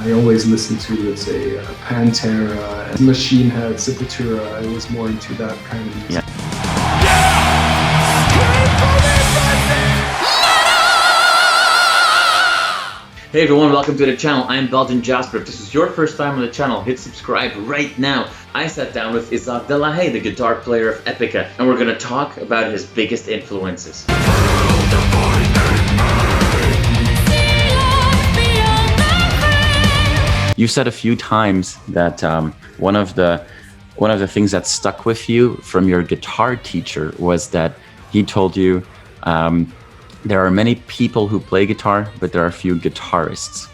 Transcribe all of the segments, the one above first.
I always listened to, let's say, Pantera, Machine Head, Sepultura. I was more into that kind of music. Yeah. Hey everyone, welcome to the channel. I'm Belgian Jasper. If this is your first time on the channel, hit subscribe right now. I sat down with Isaac Delahaye, the guitar player of EPICA, and we're going to talk about his biggest influences. You said a few times that one of the things that stuck with you from your guitar teacher was that he told you there are many people who play guitar, but there are few guitarists.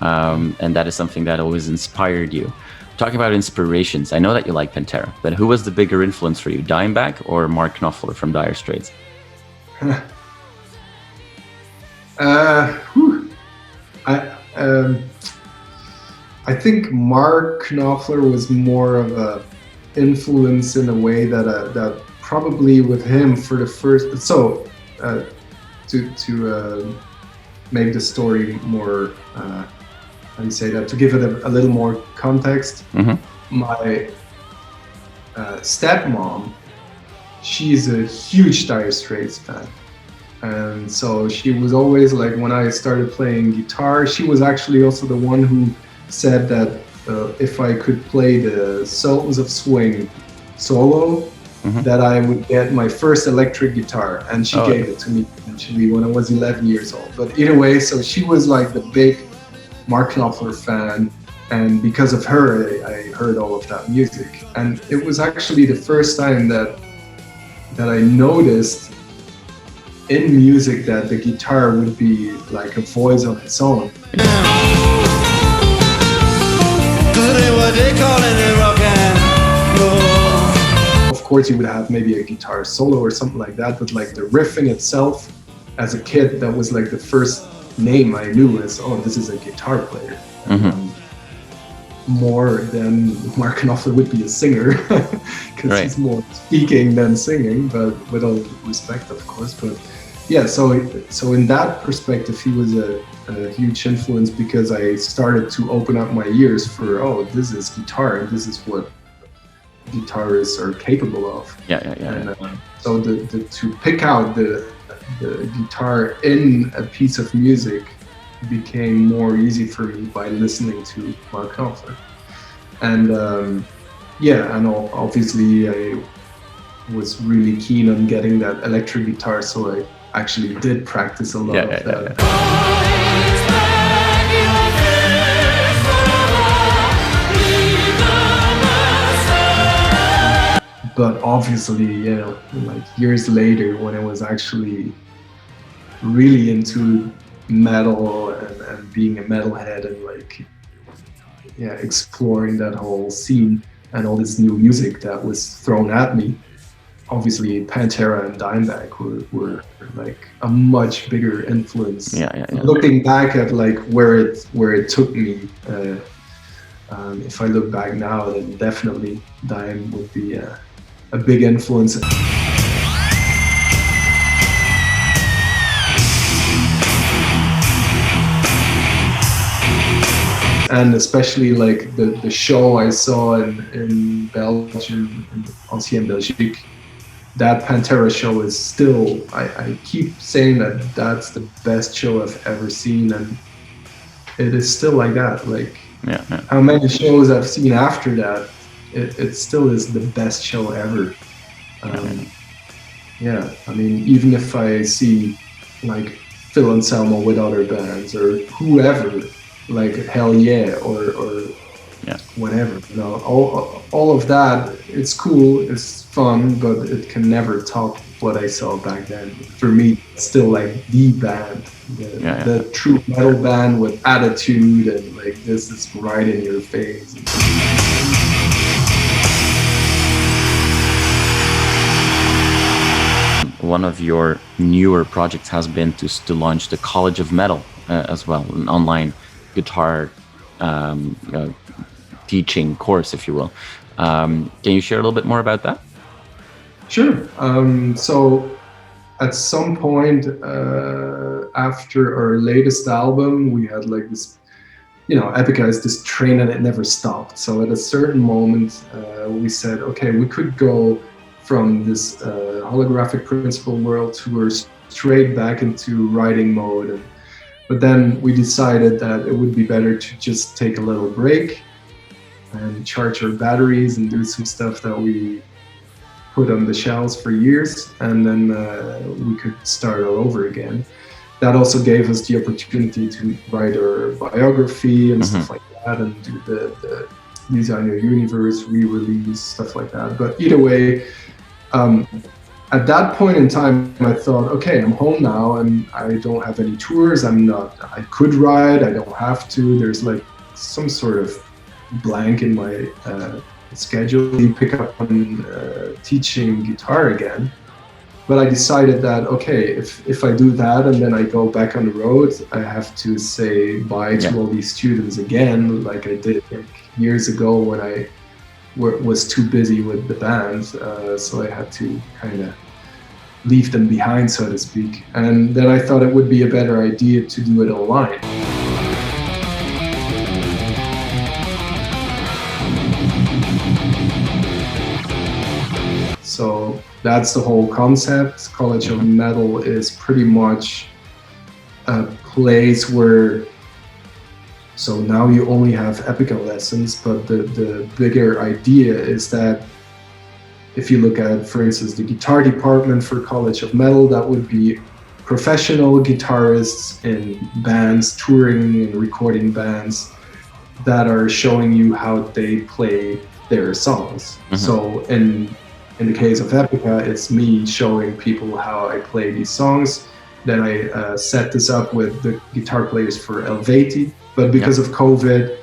And that is something that always inspired you. Talking about inspirations, I know that you like Pantera, but who was the bigger influence for you, Dimebag or Mark Knopfler from Dire Straits? I think Mark Knopfler was more of a influence in a way that probably with him for the first. So to make the story more, how do you say that? To give it a little more context, my stepmom, she's a huge Dire Straits fan. And so she was always like, when I started playing guitar, she was actually also the one who said that if I could play the Sultans of Swing solo, that I would get my first electric guitar, and she gave it to me eventually when I was 11 years old. But either way, so she was like the big Mark Knopfler fan, and because of her, I heard all of that music. And it was actually the first time that I noticed in music that the guitar would be like a voice on its own. Of course, you would have maybe a guitar solo or something like that, but like the riffing itself, as a kid, that was like the first name I knew as, oh, this is a guitar player. More than Mark Knopfler would be a singer, because he's more speaking than singing, but with all respect, of course. But yeah, so in that perspective, he was a huge influence, because I started to open up my ears for, oh, this is guitar, and this is what guitarists are capable of. So to pick out the guitar in a piece of music became more easy for me by listening to Mark Knopfler. And and obviously I was really keen on getting that electric guitar, so I actually did practice a lot of that. But obviously, like years later, when I was actually really into metal and being a metalhead and like, exploring that whole scene and all this new music that was thrown at me, obviously Pantera and Dimebag were like a much bigger influence. Looking back at like where it took me, if I look back now, then definitely Dime would be a big influence. And especially like the show I saw in Belgium, in Ancien Belgique, that Pantera show is still, I keep saying that that's the best show I've ever seen, and it is still like that. Like how many shows I've seen after that, it still is the best show ever. I mean, even if I see like Phil Anselmo with other bands or whoever, like Hell Yeah or whatever, all of that, it's cool, it's fun, but it can never top what I saw back then. For me, it's still like the band, the true metal band with attitude, and like this is right in your face. One of your newer projects has been to launch the College of Metal as well, an online guitar teaching course, if you will. Can you share a little bit more about that? Sure. So at some point after our latest album, we had like this EPICA is this train and it never stopped. So at a certain moment, we said, okay, we could go from this holographic principle world towards straight back into writing mode. But then we decided that it would be better to just take a little break and charge our batteries and do some stuff that we put on the shelves for years, and then we could start all over again. That also gave us the opportunity to write our biography and stuff like that, and do the Designer Universe re-release, stuff like that. But either way, at that point in time, I thought, okay, I'm home now and I don't have any tours. I could write, I don't have to. There's like some sort of blank in my schedule. You pick up on teaching guitar again. But I decided that, okay, if I do that and then I go back on the road, I have to say bye to all these students again, like I did years ago when I was too busy with the band. So I had to kind of leave them behind, so to speak. And then I thought it would be a better idea to do it online. So that's the whole concept. College of Metal is pretty much a place where, so now you only have EPICA lessons, but the bigger idea is that if you look at, for instance, the guitar department for College of Metal, that would be professional guitarists in bands, touring and recording bands that are showing you how they play their songs. So in the case of EPICA, it's me showing people how I play these songs. Then I set this up with the guitar players for Helveti. But because of COVID,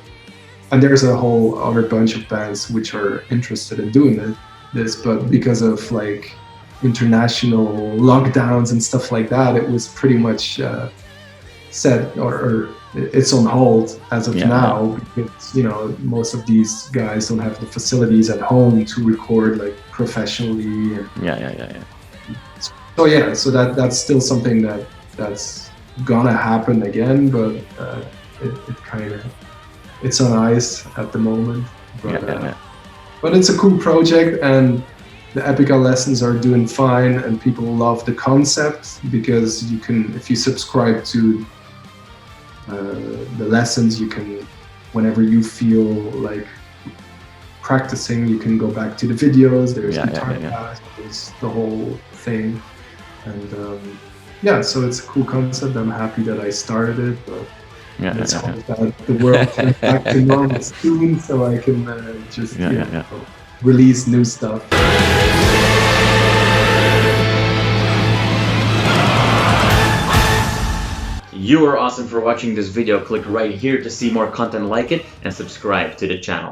and there's a whole other bunch of bands which are interested in doing this, but because of like international lockdowns and stuff like that, it was pretty much set or it's on hold as of now, because most of these guys don't have the facilities at home to record like professionally. So that's still something that's gonna happen again, but it's on ice at the moment. But it's a cool project, and the EPICA lessons are doing fine, and people love the concept, because you can, if you subscribe to the lessons, you can, whenever you feel like practicing, you can go back to the videos. There's guitar class, there's the whole thing, and so it's a cool concept. I'm happy that I started it, but let's hope that the world turns back to normal soon, so I can just release new stuff. You are awesome for watching this video. Click right here to see more content like it and subscribe to the channel.